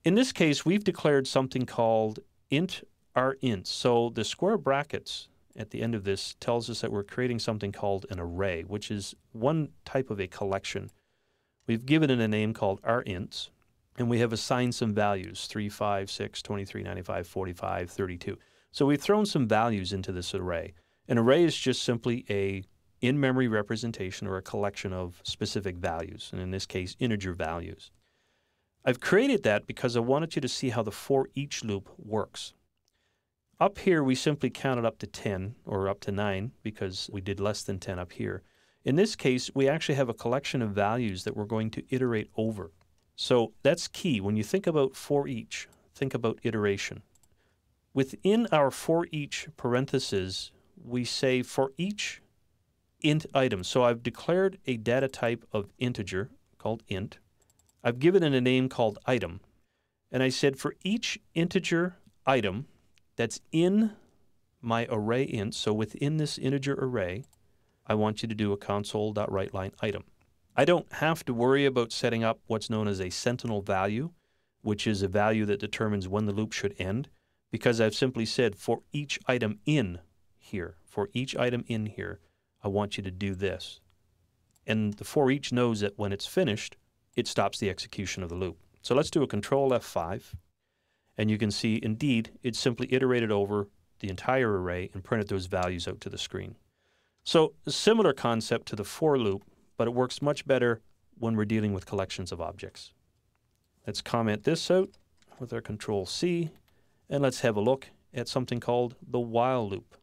In this case, we've declared something called int our ints. So the square brackets at the end of this tells us that we're creating something called an array, which is one type of a collection. We've given it a name called our ints, and we have assigned some values, 3, 5, 6, 23, 95, 45, 32. So we've thrown some values into this array. An array is just simply a in-memory representation or a collection of specific values, and in this case, integer values. I've created that because I wanted you to see how the for each loop works. Up here, we simply counted up to 10 or up to 9 because we did less than 10 up here. In this case, we actually have a collection of values that we're going to iterate over. So that's key. When you think about for each, think about iteration. Within our for each parentheses, we say for each int item. So I've declared a data type of integer called int. I've given it a name called item. And I said for each integer item that's in my array int, so within this integer array, I want you to do a console.writeLine item. I don't have to worry about setting up what's known as a sentinel value, which is a value that determines when the loop should end, because I've simply said for each item in here, I want you to do this. And the for each knows that when it's finished, it stops the execution of the loop. So let's do a control F5, and you can see indeed it simply iterated over the entire array and printed those values out to the screen. So a similar concept to the for loop, but it works much better when we're dealing with collections of objects. Let's comment this out with our control C, and let's have a look at something called the while loop.